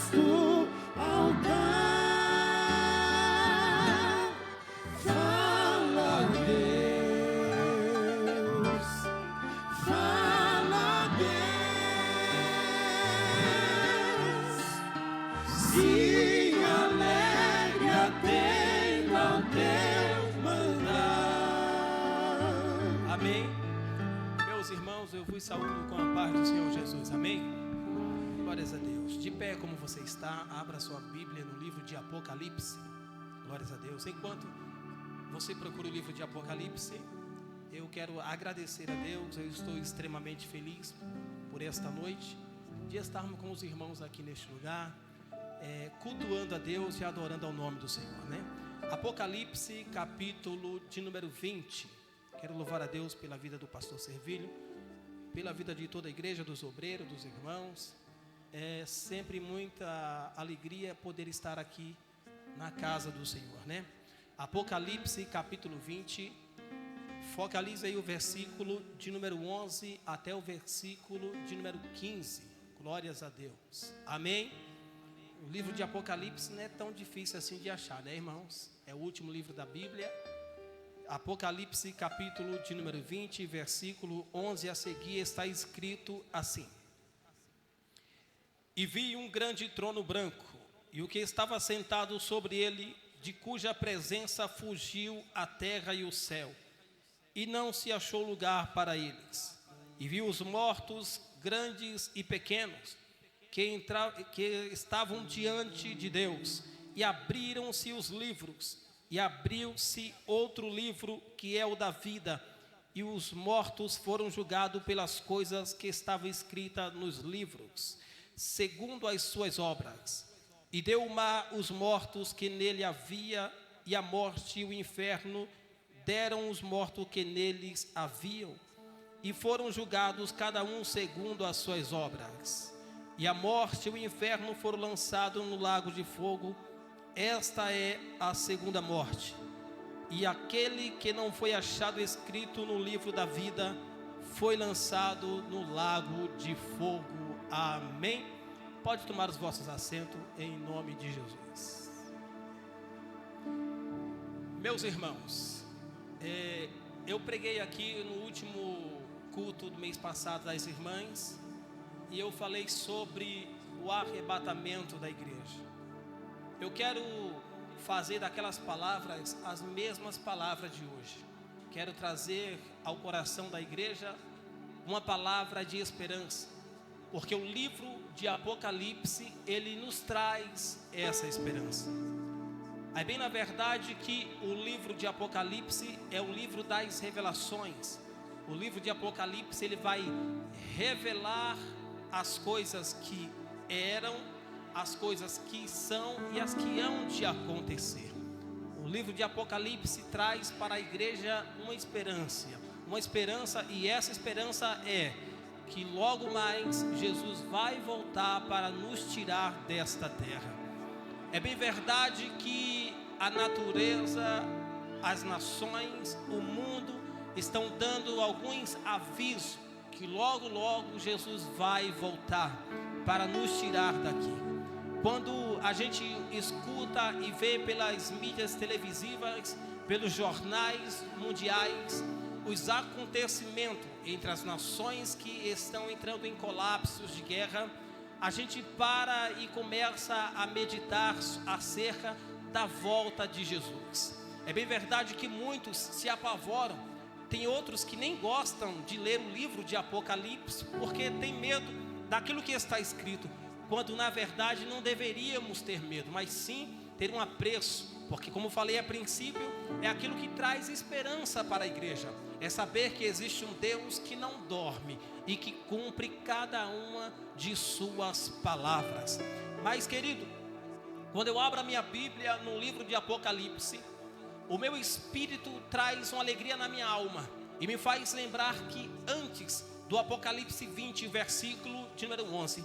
vasto altar. Fala, Deus, fala, Deus, se alegre atenda ao teu mandar. Amém. Meus irmãos, eu vos saúdo com a paz do Senhor Jesus. Amém. Glórias a Deus. De pé como você está, abra sua Bíblia no livro de Apocalipse. Glórias a Deus. Enquanto você procura o livro de Apocalipse, eu quero agradecer a Deus. Eu estou extremamente feliz por esta noite, de estarmos com os irmãos aqui neste lugar, cultuando a Deus e adorando ao nome do Senhor, né? Apocalipse, capítulo de número 20. Quero louvar a Deus pela vida do pastor Servilho, pela vida de toda a igreja, dos obreiros, dos irmãos. É sempre muita alegria poder estar aqui na casa do Senhor, né? Apocalipse, capítulo 20. Focaliza aí o versículo de número 11 até o versículo de número 15. Glórias a Deus. Amém? O livro de Apocalipse não é tão difícil assim de achar, né, irmãos? É o último livro da Bíblia. Apocalipse, capítulo de número 20, versículo 11 a seguir, está escrito assim: E vi um grande trono branco, e o que estava sentado sobre ele, de cuja presença fugiu a terra e o céu, e não se achou lugar para eles. E vi os mortos, grandes e pequenos, que estavam diante de Deus, e abriram-se os livros, e abriu-se outro livro, que é o da vida, e os mortos foram julgados pelas coisas que estavam escritas nos livros, segundo as suas obras. E deu o mar os mortos que nele havia, e a morte e o inferno deram os mortos que neles haviam, e foram julgados cada um segundo as suas obras. E a morte e o inferno foram lançados no lago de fogo. Esta é a segunda morte. E aquele que não foi achado escrito no livro da vida foi lançado no lago de fogo. Amém. Pode tomar os vossos assentos em nome de Jesus. Meus irmãos, eu preguei aqui no último culto do mês passado das irmãs, e eu falei sobre o arrebatamento da igreja. Eu quero fazer daquelas palavras as mesmas palavras de hoje. Quero trazer ao coração da igreja uma palavra de esperança, porque o livro de Apocalipse, ele nos traz essa esperança. É bem na verdade que o livro de Apocalipse é o livro das revelações. O livro de Apocalipse, ele vai revelar as coisas que eram, as coisas que são e as que hão de acontecer. O livro de Apocalipse traz para a igreja uma esperança, e essa esperança é que logo mais Jesus vai voltar para nos tirar desta terra. É bem verdade que a natureza, as nações, o mundo estão dando alguns avisos que logo Jesus vai voltar para nos tirar daqui. Quando a gente escuta e vê pelas mídias televisivas, pelos jornais mundiais, os acontecimentos entre as nações que estão entrando em colapsos de guerra, a gente para e começa a meditar acerca da volta de Jesus. É bem verdade que muitos se apavoram. Tem outros que nem gostam de ler o livro de Apocalipse, porque tem medo daquilo que está escrito, quando na verdade não deveríamos ter medo, mas sim ter um apreço, porque como falei a princípio, é aquilo que traz esperança para a igreja, é saber que existe um Deus que não dorme e que cumpre cada uma de suas palavras. Mas querido, quando eu abro a minha Bíblia no livro de Apocalipse, o meu espírito traz uma alegria na minha alma e me faz lembrar que antes do Apocalipse 20, versículo de número 11,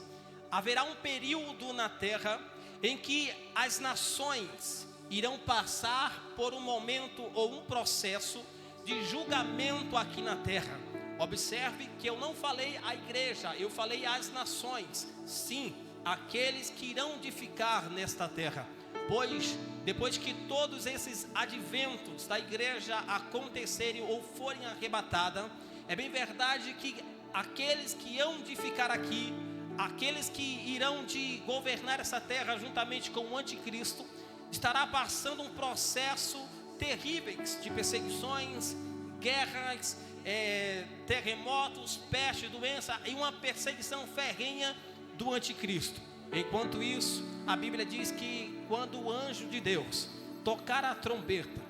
haverá um período na terra em que as nações irão passar por um momento ou um processo de julgamento aqui na terra. Observe que eu não falei a igreja, eu falei as nações. Sim, aqueles que irão de ficar nesta terra. Pois depois que todos esses adventos da igreja acontecerem ou forem arrebatadas, é bem verdade que aqueles que hão de ficar aqui, aqueles que irão de governar essa terra juntamente com o anticristo, estará passando um processo terríveis de perseguições, guerras, terremotos, peste, doença e uma perseguição ferrenha do anticristo. Enquanto isso, a Bíblia diz que quando o anjo de Deus tocar a trombeta,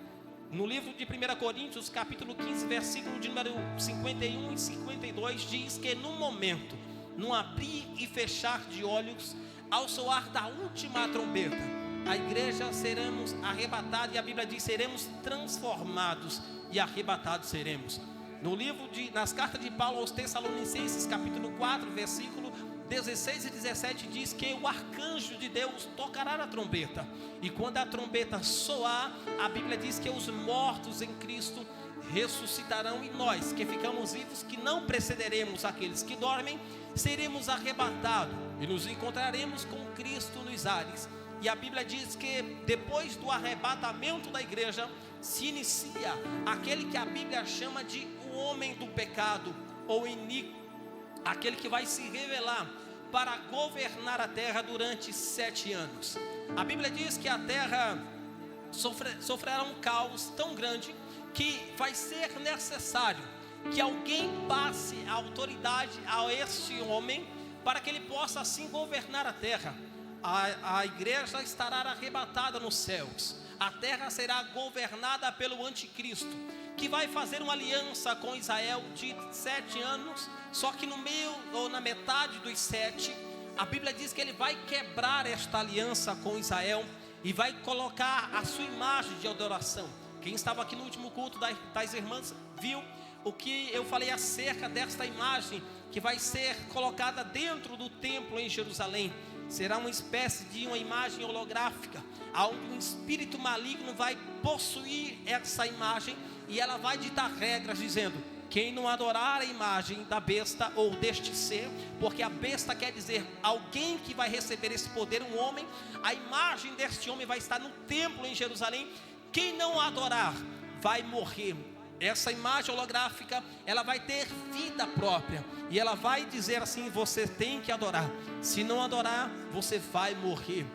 no livro de 1 Coríntios, capítulo 15, versículo de número 51 e 52, diz que no momento, no abrir e fechar de olhos, ao soar da última trombeta, a igreja seremos arrebatados, e a Bíblia diz, seremos transformados e arrebatados seremos. No livro nas cartas de Paulo aos Tessalonicenses, capítulo 4, versículo 16 e 17, diz que o arcanjo de Deus tocará a trombeta, e quando a trombeta soar, a Bíblia diz que os mortos em Cristo ressuscitarão, e nós que ficamos vivos, que não precederemos aqueles que dormem, seremos arrebatados e nos encontraremos com Cristo nos ares. E a Bíblia diz que depois do arrebatamento da igreja se inicia aquele que a Bíblia chama de o homem do pecado ou iníquo, aquele que vai se revelar para governar a terra durante 7 anos. A Bíblia diz que a terra sofrerá um caos tão grande que vai ser necessário que alguém passe a autoridade a este homem para que ele possa assim governar a terra. A igreja estará arrebatada nos céus. A terra será governada pelo anticristo, que vai fazer uma aliança com Israel de 7 anos. Só que no meio ou na metade dos 7, a Bíblia diz que ele vai quebrar esta aliança com Israel e vai colocar a sua imagem de adoração. Quem estava aqui no último culto das irmãs viu o que eu falei acerca desta imagem que vai ser colocada dentro do templo em Jerusalém. Será uma espécie de uma imagem holográfica, onde um espírito maligno vai possuir essa imagem, e ela vai ditar regras dizendo: quem não adorar a imagem da besta ou deste ser, porque a besta quer dizer alguém que vai receber esse poder, um homem, a imagem deste homem vai estar no templo em Jerusalém. Quem não adorar vai morrer. Essa imagem holográfica, ela vai ter vida própria, e ela vai dizer assim: você tem que adorar, se não adorar, você vai morrer.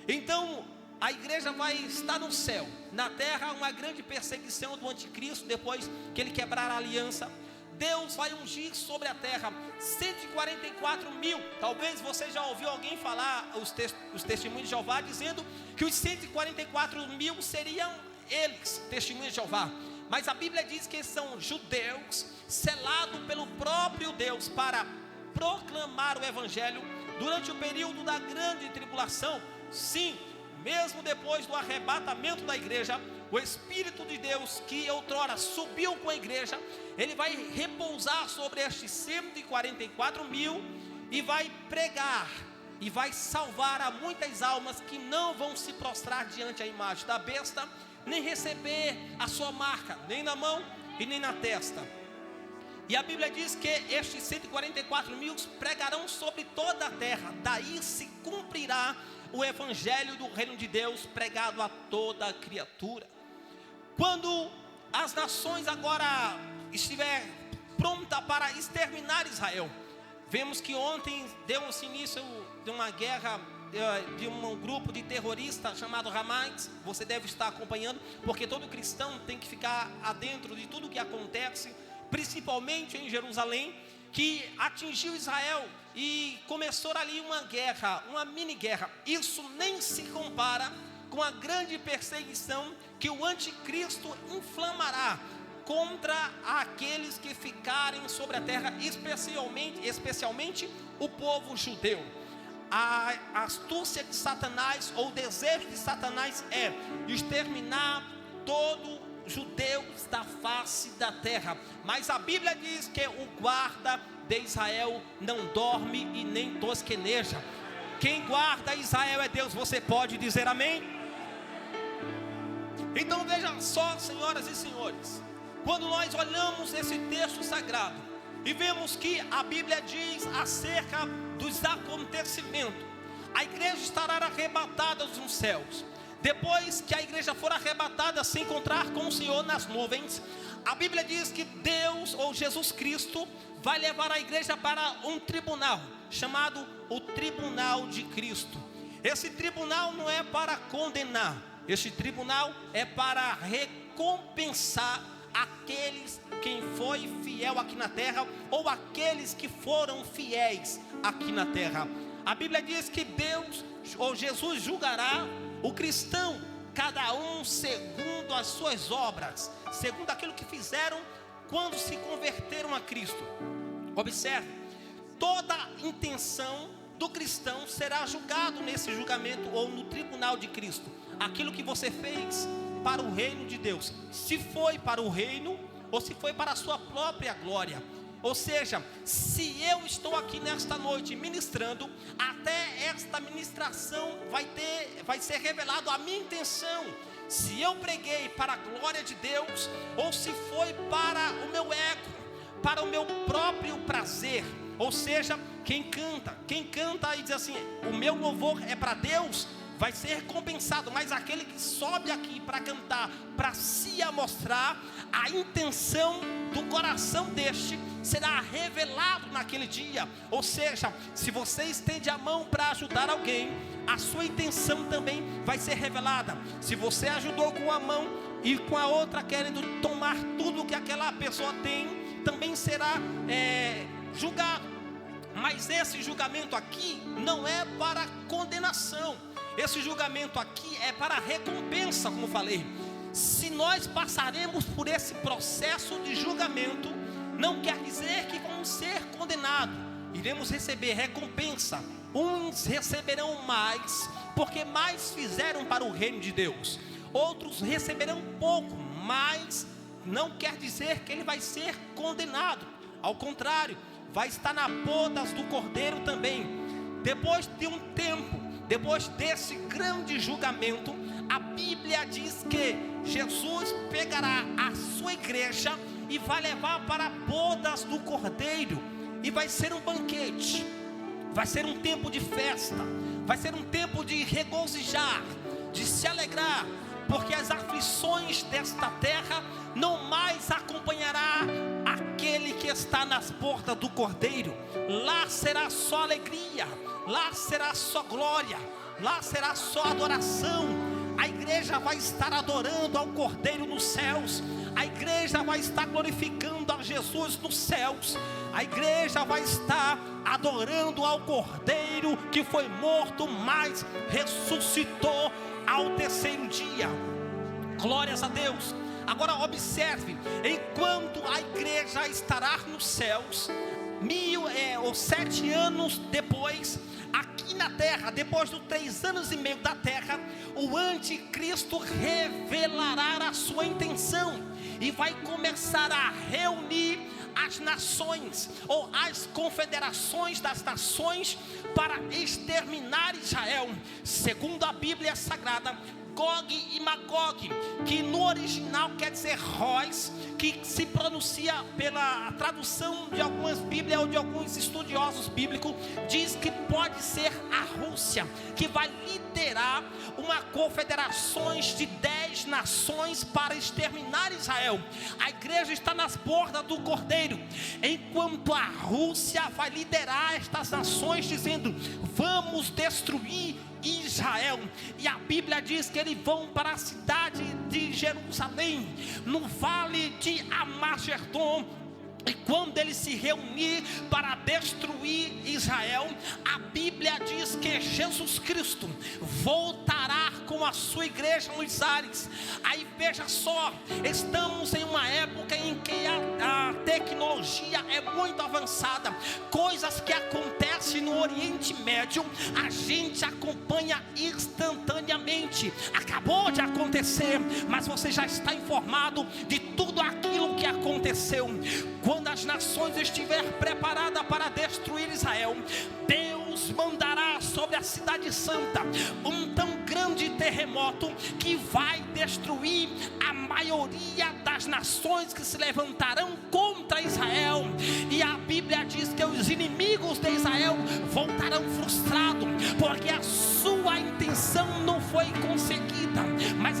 Então, a igreja vai estar no céu. Na terra, uma grande perseguição do anticristo, depois que ele quebrar a aliança. Deus vai ungir sobre a terra 144 mil. Talvez você já ouviu alguém falar, os testemunhos de Jeová, dizendo que os 144 mil seriam eles, testemunhos de Jeová. Mas a Bíblia diz que são judeus, selados pelo próprio Deus para proclamar o Evangelho durante o período da grande tribulação. Sim, mesmo depois do arrebatamento da igreja, o Espírito de Deus que outrora subiu com a igreja, ele vai repousar sobre estes 144 mil e vai pregar e vai salvar a muitas almas que não vão se prostrar diante a imagem da besta, nem receber a sua marca, nem na mão e nem na testa. E a Bíblia diz que estes 144 mil pregarão sobre toda a terra. Daí se cumprirá o evangelho do reino de Deus pregado a toda a criatura. Quando as nações agora estiver pronta para exterminar Israel, vemos que ontem deu-se início de uma guerra de um grupo de terroristas chamado Hamas. Você deve estar acompanhando, porque todo cristão tem que ficar adentro de tudo que acontece, principalmente em Jerusalém, que atingiu Israel e começou ali uma guerra, uma mini guerra. Isso nem se compara com a grande perseguição que o anticristo inflamará contra aqueles que ficarem sobre a terra, especialmente o povo judeu. A astúcia de Satanás, ou o desejo de Satanás, é exterminar todo judeus da face da terra. Mas a Bíblia diz que o guarda de Israel não dorme e nem tosqueneja. Quem guarda Israel é Deus. Você pode dizer amém? Então veja só, senhoras e senhores, quando nós olhamos esse texto sagrado e vemos que a Bíblia diz acerca dos acontecimentos a igreja estará arrebatada nos céus. Depois que a igreja for arrebatada, se encontrar com o Senhor nas nuvens, a Bíblia diz que Deus, ou Jesus Cristo, vai levar a igreja para um tribunal, chamado o Tribunal de Cristo. Esse tribunal não é para condenar, esse tribunal é para recompensar aqueles quem foi fiel aqui na terra, ou aqueles que foram fiéis aqui na terra. A Bíblia diz que Deus, ou Jesus, julgará o cristão, cada um segundo as suas obras, segundo aquilo que fizeram quando se converteram a Cristo. Observe, toda intenção do cristão será julgado nesse julgamento, ou no tribunal de Cristo. Aquilo que você fez para o reino de Deus, se foi para o reino, ou se foi para a sua própria glória. Ou seja, se eu estou aqui nesta noite ministrando, até esta ministração vai ser revelado a minha intenção, se eu preguei para a glória de Deus, ou se foi para o meu ego, para o meu próprio prazer. Ou seja, quem canta e diz assim, o meu louvor é para Deus, vai ser recompensado. Mas aquele que sobe aqui para cantar, para se amostrar, a intenção do coração deste será revelado naquele dia. Ou seja, se você estende a mão para ajudar alguém, a sua intenção também vai ser revelada. Se você ajudou com uma mão e com a outra querendo tomar tudo que aquela pessoa tem, também será julgado. Mas esse julgamento aqui não é para condenação. Esse julgamento aqui é para recompensa, como falei. Se nós passaremos por esse processo de julgamento, não quer dizer que vamos ser condenados. Iremos receber recompensa. Uns receberão mais, porque mais fizeram para o reino de Deus. Outros receberão pouco, mas não quer dizer que ele vai ser condenado. Ao contrário, vai estar nas bodas do Cordeiro também. Depois de um tempo, depois desse grande julgamento, a Bíblia diz que Jesus pegará a sua igreja e vai levar para as bodas do Cordeiro. E vai ser um banquete, vai ser um tempo de festa, vai ser um tempo de regozijar, de se alegrar, porque as aflições desta terra não mais acompanhará aquele que está nas portas do Cordeiro. Lá será só alegria, lá será só glória, lá será só adoração. A igreja vai estar adorando ao Cordeiro nos céus. A igreja vai estar glorificando a Jesus nos céus. A igreja vai estar adorando ao Cordeiro que foi morto, mas ressuscitou ao terceiro dia. Glórias a Deus. Agora observe, enquanto a igreja estará nos céus, 7 anos depois, aqui na terra, depois dos 3 anos e meio da terra, o anticristo revelará a sua intenção e vai começar a reunir as nações, ou as confederações das nações, para exterminar Israel. Segundo a Bíblia Sagrada, Gog e Magog, que no original quer dizer Róis, que se pronuncia pela tradução de algumas Bíblias ou de alguns estudiosos bíblicos, diz que pode ser a Rússia, que vai liderar uma confederações de 10 nações para exterminar Israel. A igreja está nas portas do Cordeiro, enquanto a Rússia vai liderar estas nações, dizendo: vamos destruir Israel. E a Bíblia diz que eles vão para a cidade de Jerusalém, no vale de Amagerdon. E quando ele se reunir para destruir Israel, a Bíblia diz que Jesus Cristo voltará com a sua igreja nos ares. Aí veja só, estamos em uma época em que a tecnologia é muito avançada. Coisas que acontecem no Oriente Médio, a gente acompanha instantaneamente. Acabou de acontecer, mas você já está informado de tudo aquilo que aconteceu. Quando as nações estiverem preparadas para destruir Israel, Deus mandará sobre a cidade santa um tão grande terremoto que vai destruir a maioria das nações que se levantarão contra Israel. E a Bíblia diz que os inimigos de Israel voltarão frustrados, porque a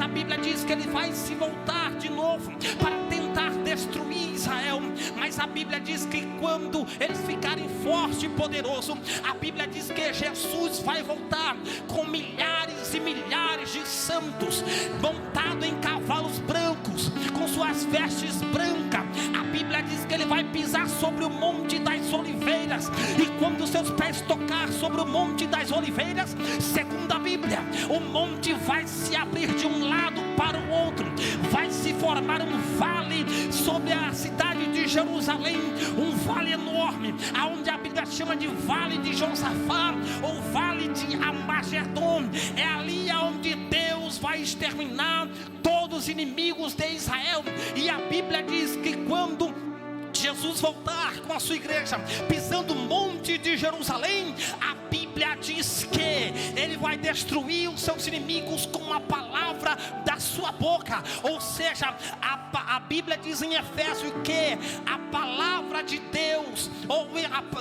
a Bíblia diz que ele vai se voltar de novo para tentar destruir Israel. Mas a Bíblia diz que quando eles ficarem forte e poderoso, a Bíblia diz que Jesus vai voltar com milhares e milhares de santos, montado em cavalos brancos, com suas vestes brancas. A Bíblia diz que ele vai pisar sobre o monte das oliveiras, e quando seus pés tocar sobre o monte das oliveiras, segundo a Bíblia, o monte vai se abrir de um lado para o outro, vai se formar um vale sobre a cidade de Jerusalém, um vale enorme, aonde a Bíblia chama de vale de Josafá, ou vale de Amagedon. É ali aonde Deus vai exterminar todos os inimigos de Israel. E a Bíblia diz que quando Jesus voltar com a sua igreja, pisando o monte de Jerusalém, a Bíblia diz que ele vai destruir os seus inimigos com a palavra da sua boca. Ou seja, a Bíblia diz em Efésios que a palavra de Deus,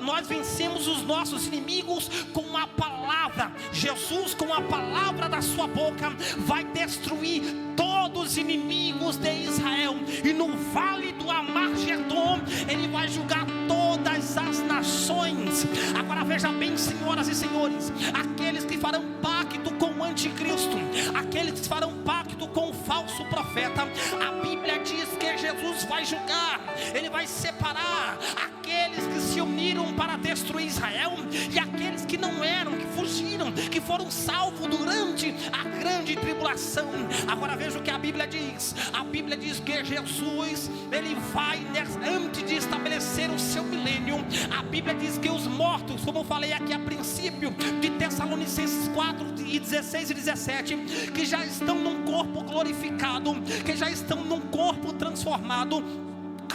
nós vencemos os nossos inimigos com a palavra. Jesus, com a palavra da sua boca, vai destruir todos os inimigos de Israel, e no vale do Amagedon ele vai julgar todas as nações. Agora veja bem, senhoras e senhores, aqueles que farão pacto com o anticristo, aqueles que farão pacto com o falso profeta, a Bíblia diz que Jesus vai julgar, ele vai separar aqueles que se uniram para destruir Israel e aqueles que não eram, que fugiram, que foram salvos durante a grande tribulação. Agora veja o que a Bíblia diz. A Bíblia diz que Jesus, ele vai, antes de estabelecer o seu milênio, a Bíblia diz que os mortos, como eu falei aqui a princípio de Tessalonicenses 4 e 16 e 17, que já estão num corpo glorificado, que já estão num corpo transformado,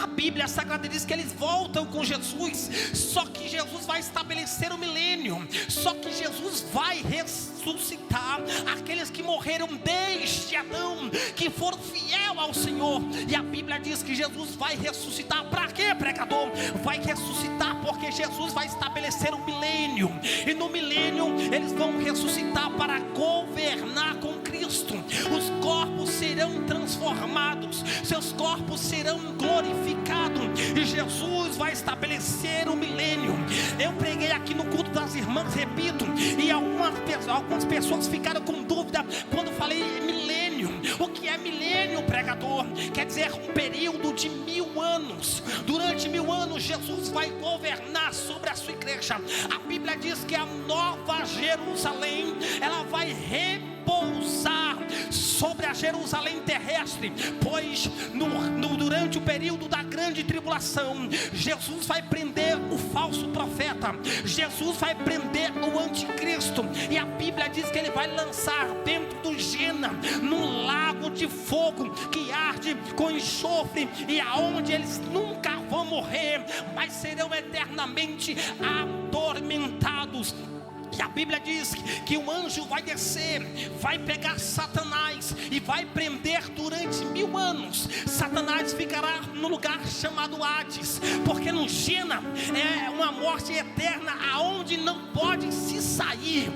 a Bíblia Sagrada diz que eles voltam com Jesus. Só que Jesus vai estabelecer o milênio, só que Jesus vai ressuscitar aqueles que morreram desde Adão, que foram fiel ao Senhor. E a Bíblia diz que Jesus vai ressuscitar. Para quê, pregador? Vai ressuscitar porque Jesus vai estabelecer o milênio, e no milênio eles vão ressuscitar para governar com Cristo. Os corpos serão transformados, seus corpos serão glorificados, e Jesus vai estabelecer o milênio. Eu preguei aqui no culto das irmãs, repito, e algumas pessoas ficaram com dúvida quando falei milênio. O que é milênio, pregador? Quer dizer um período de 1000 anos. Durante 1000 anos Jesus vai governar sobre a sua igreja. A Bíblia diz que a nova Jerusalém, ela vai repousar sobre a Jerusalém terrestre, pois durante o período da grande tribulação, Jesus vai prender o falso profeta, Jesus vai prender o anticristo, e a Bíblia diz que ele vai lançar dentro do Gena, num lago de fogo que arde com enxofre, e aonde eles nunca vão morrer, mas serão eternamente atormentados. E a Bíblia diz que o anjo vai descer, vai pegar Satanás e vai prender durante 1000 anos. Satanás ficará no lugar chamado Hades, porque no Gena é uma morte eterna, aonde não pode se sair.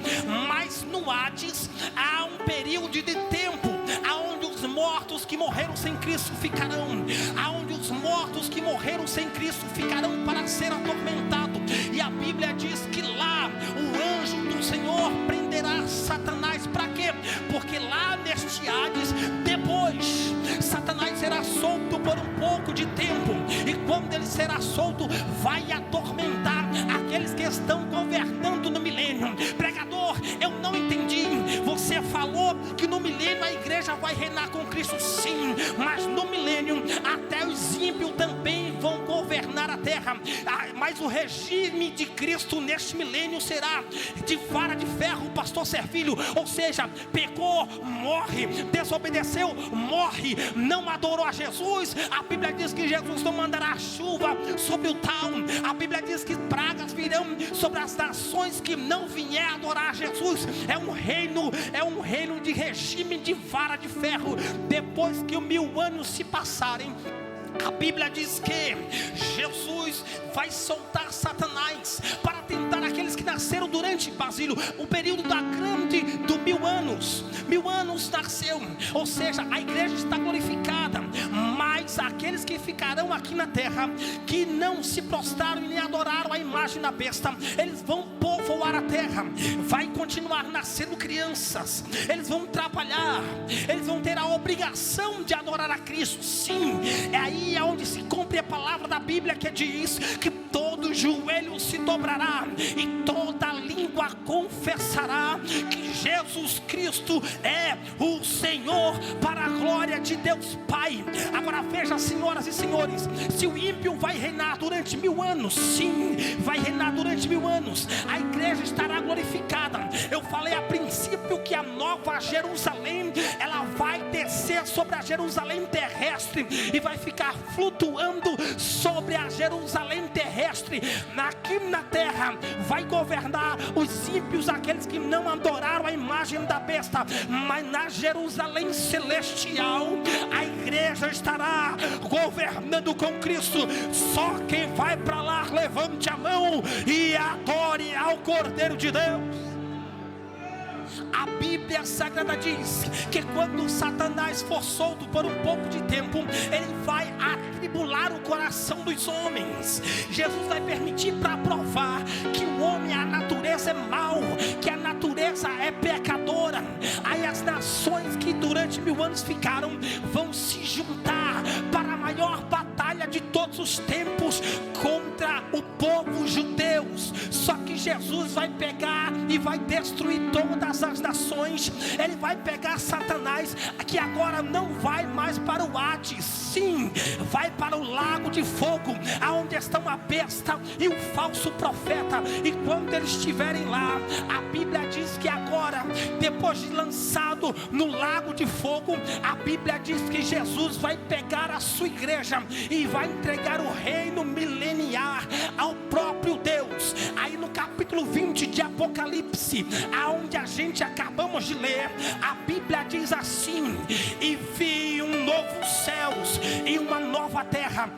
Mas no Hades há um período de tempo aonde os mortos que morreram sem Cristo ficarão, aonde os mortos que morreram sem Cristo ficarão para ser atormentados. E a Bíblia diz que lá o anjo do Senhor prenderá Satanás. Para quê? Porque lá neste Hades, depois Satanás será solto por um pouco de tempo, e quando ele será solto, vai atormentar aqueles que estão governando no milênio. Pregador, eu não entendi. Você falou que no milênio a igreja vai reinar com Cristo, sim, mas no milênio até os ímpios também vão governar a terra. Mas o regime de Cristo neste milênio será de vara de ferro, pastor Servilho. Ou seja, pecou, morre, desobedeceu, morre, não adorou a Jesus. A Bíblia diz que Jesus não mandará chuva sobre o tal. A Bíblia diz que pragas virão sobre as nações que não vier adorar a Jesus. É um reino de regime de vara de ferro. Depois que os 1000 anos se passarem, a Bíblia diz que Jesus vai soltar Satanás para tentar aqueles que nasceram durante, Basílio, o período da grande do 1000 anos. 1000 anos nasceu, Ou seja, a igreja está glorificada, mas aqueles que ficarão aqui na terra, que não se prostraram e nem adoraram a imagem da besta, eles vão povoar a terra, vai continuar nascendo crianças, eles vão trabalhar, eles vão ter a obrigação de adorar a Cristo. Sim, é aí onde se cumpre a palavra da Bíblia que diz que todo joelho se dobrará e toda língua confessará que Jesus Cristo é o Senhor, para a glória de Deus Pai. Agora veja, senhoras e senhores, se o ímpio vai reinar durante 1000 anos, sim, vai reinar durante 1000 anos, a igreja estará glorificada. Eu falei a princípio que a nova Jerusalém, ela vai descer sobre a Jerusalém terrestre e vai ficar flutuando sobre a Jerusalém terrestre. Aqui na terra vai governar os ímpios, aqueles que não adoraram a imagem da besta, mas na Jerusalém celestial a igreja estará governando com Cristo. Só quem vai para lá, levante a mão e adore ao Cordeiro de Deus. A Bíblia Sagrada diz que quando Satanás for solto por um pouco de tempo, ele vai atribular o coração dos homens. Jesus vai permitir para provar que o homem, a natureza é mau, que a natureza é pecadora. Aí as nações que durante 1000 anos ficaram vão se juntar para a maior batalha de todos os tempos contra o povo judeus. Só que Jesus vai pegar e vai destruir todas as nações. Ele vai pegar Satanás, que agora não vai mais para o Hades, sim, vai para o lago de fogo, aonde estão a besta e o falso profeta. E quando eles estiverem lá, a Bíblia diz que agora, depois de lançado no lago de fogo, a Bíblia diz que Jesus vai pegar a sua igreja e vai entregar o reino mileniar ao próprio Deus. Aí no capítulo 20 de Apocalipse, aonde a gente acabamos de ler, a Bíblia diz assim: e vi um novo céus e uma nova terra.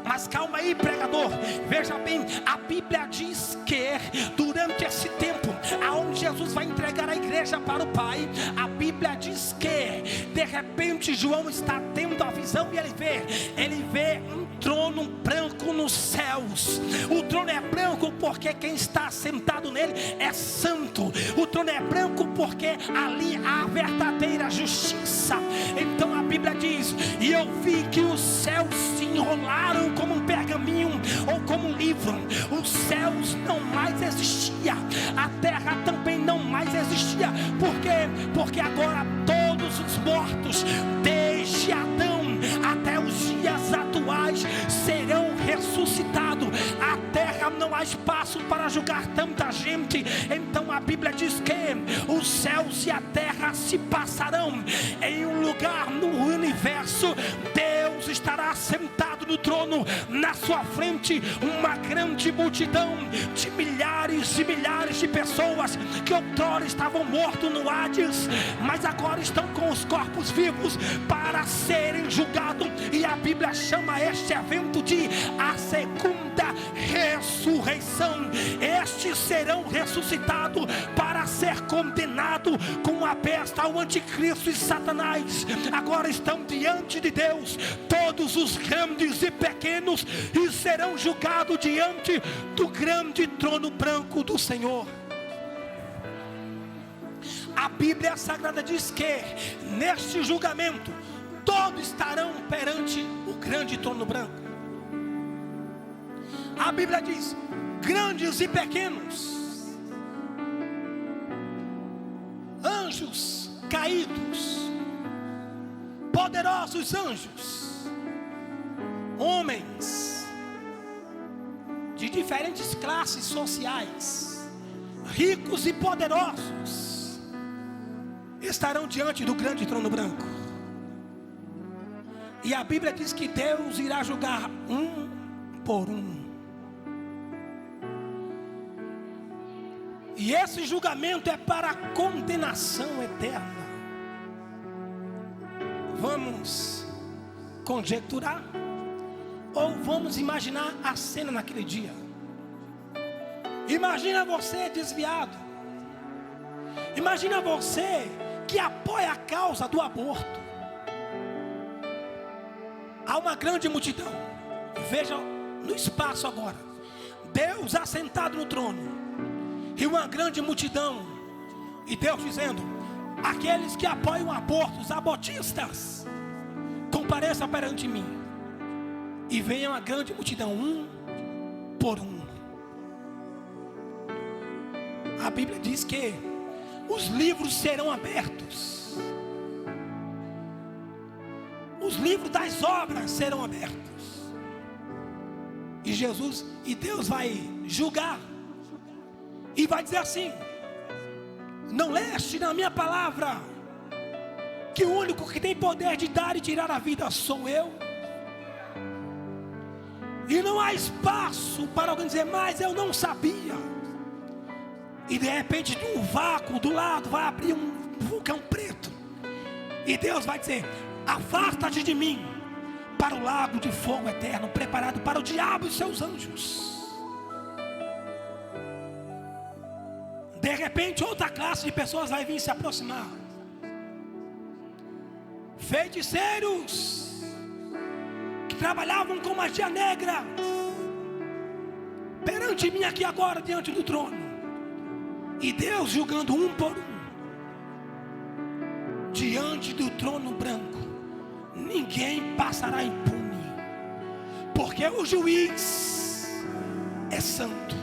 Mas calma aí, pregador, veja bem, a Bíblia diz que durante esse tempo, aonde Jesus vai entregar a igreja para o Pai, a Bíblia diz que de repente João está tendo a visão e ele vê um trono branco nos céus. O trono é branco porque quem está sentado nele é santo. O trono é branco porque ali há verdadeira justiça. Então a Bíblia diz: e eu vi que os céus se enrolaram como um pergaminho ou como um livro. Os céus não mais existia, a terra também não mais existia. Por quê? Porque agora todos os mortos, desde Adão até os dias atuais, serão ressuscitados. A terra não há espaço para julgar tanta gente. Então a Bíblia diz que os céus e a terra se passarão. Em um lugar no universo, Deus estará sentado no trono. Na sua frente, uma grande multidão de milhares e milhares de pessoas que outrora estavam mortos no Hades, mas agora estão com os corpos vivos para serem julgados. E a Bíblia chama este evento de a segunda ressurreição. Estes serão ressuscitados para ser condenados com a besta, o anticristo e Satanás. Agora estão diante de Deus todos os grandes e pequenos, e serão julgados diante do grande trono branco do Senhor. A Bíblia Sagrada diz que neste julgamento todos estarão perante o grande trono branco. A Bíblia diz: grandes e pequenos, anjos caídos, poderosos anjos, homens de diferentes classes sociais, ricos e poderosos, estarão diante do grande trono branco. E a Bíblia diz que Deus irá julgar um por um. E esse julgamento é para a condenação eterna. Vamos conjecturar ou vamos imaginar a cena naquele dia? Imagina você desviado. Imagina você que apoia a causa do aborto. Há uma grande multidão. Veja no espaço agora, Deus assentado no trono, e uma grande multidão, e Deus dizendo: aqueles que apoiam o aborto, os abortistas, compareçam perante mim. E venha uma grande multidão, um por um. A Bíblia diz que os livros serão abertos. Os livros das obras serão abertos. E Jesus, e Deus vai julgar. E vai dizer assim: não leste na minha palavra que o único que tem poder de dar e tirar a vida sou eu? E não há espaço para alguém dizer: mas eu não sabia. E de repente, de um vácuo do lado vai abrir um vulcão preto, e Deus vai dizer: afasta-te de mim para o lago de fogo eterno, preparado para o diabo e seus anjos. De repente, outra classe de pessoas vai vir se aproximar. Feiticeiros que trabalhavam com magia negra, perante mim aqui agora, diante do trono. E Deus julgando um por um, diante do trono branco. Ninguém passará impune, porque o juiz é santo.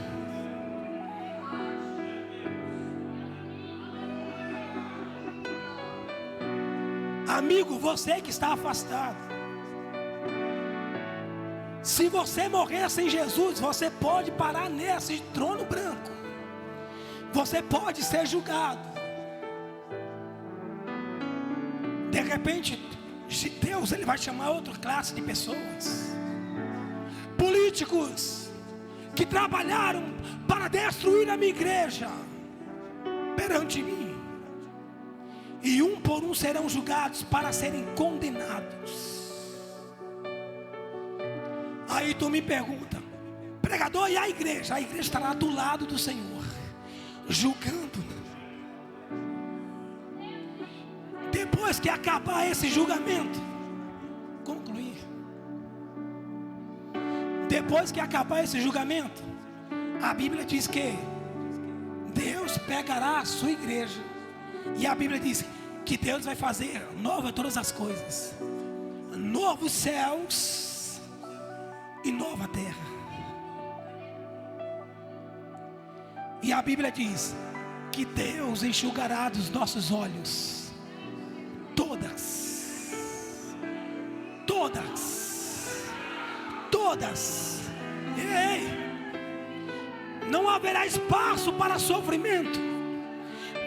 Amigo, você que está afastado, se você morrer sem Jesus, você pode parar nesse trono branco. Você pode ser julgado. De repente, Deus ele vai chamar outra classe de pessoas. Políticos que trabalharam para destruir a minha igreja perante mim. E um por um serão julgados para serem condenados. Aí tu me pergunta: pregador, e a igreja? A igreja estará do lado do Senhor, julgando. Depois que acabar esse julgamento, concluir. Depois que acabar esse julgamento, a Bíblia diz que Deus pegará a sua igreja. E a Bíblia diz que Deus vai fazer nova todas as coisas, novos céus e nova terra. E a Bíblia diz que Deus enxugará dos nossos olhos todas. Ei, não haverá espaço para sofrimento,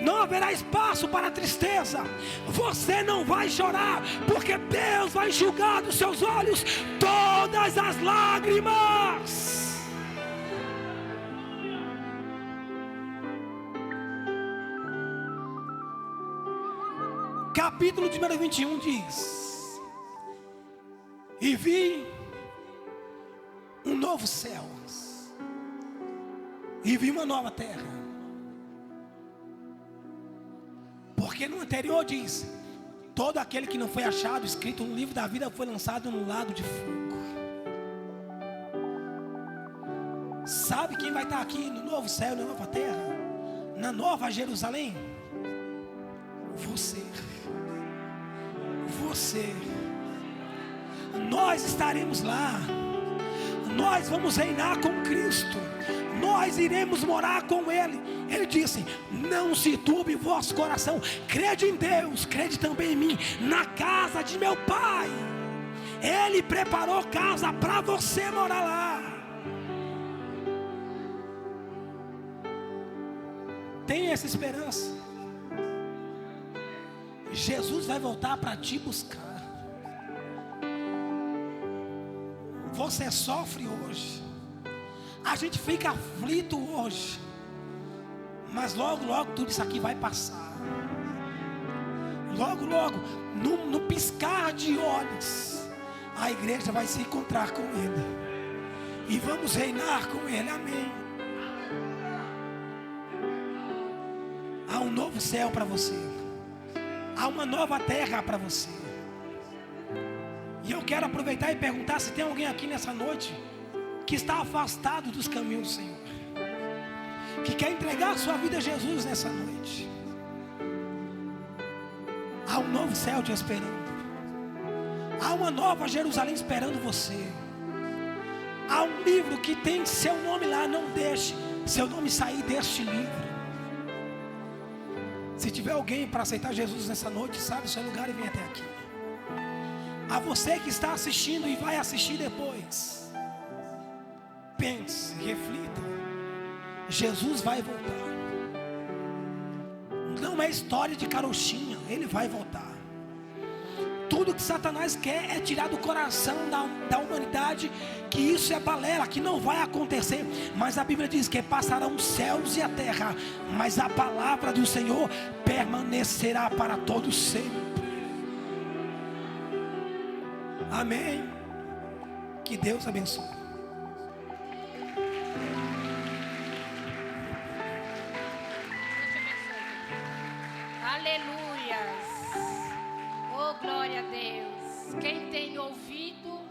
não haverá espaço para tristeza. Você não vai chorar, porque Deus vai enxugar dos seus olhos todas as lágrimas. Capítulo de número 21 diz: e vi um novo céu e vi uma nova terra. Porque no anterior diz: todo aquele que não foi achado escrito no livro da vida foi lançado no lago de fogo. Sabe quem vai estar aqui no novo céu e na nova terra? Na nova Jerusalém? Você. Nós estaremos lá. Nós vamos reinar com Cristo. Nós iremos morar com Ele. Ele disse: não se turbe o vosso coração. Crede em Deus, crede também em mim. Na casa de meu Pai, Ele preparou casa para você morar lá. Tenha essa esperança. Jesus vai voltar para te buscar. Você sofre hoje, a gente fica aflito hoje, mas logo, logo tudo isso aqui vai passar. Logo, logo, no piscar de olhos, a igreja vai se encontrar com Ele, e vamos reinar com Ele, amém. Há um novo céu para você, Há uma nova terra para você. E eu quero aproveitar e perguntar se tem alguém aqui nessa noite que está afastado dos caminhos do Senhor, que quer entregar a sua vida a Jesus nessa noite. Há um novo céu te esperando. Há uma nova Jerusalém esperando você. Há um livro que tem seu nome lá. Não deixe seu nome sair deste livro. Se tiver alguém para aceitar Jesus nessa noite, sabe o seu lugar e vem até aqui. A você que está assistindo e vai assistir depois, pense, reflita. Jesus vai voltar. Não é história de carochinha, Ele vai voltar. Tudo que Satanás quer é tirar do coração da humanidade que isso é balela, que não vai acontecer. Mas a Bíblia diz que passarão os céus e a terra, mas a palavra do Senhor permanecerá para todos sempre. Amém. Que Deus abençoe. Aleluias. Oh, glória a Deus. Quem tem ouvido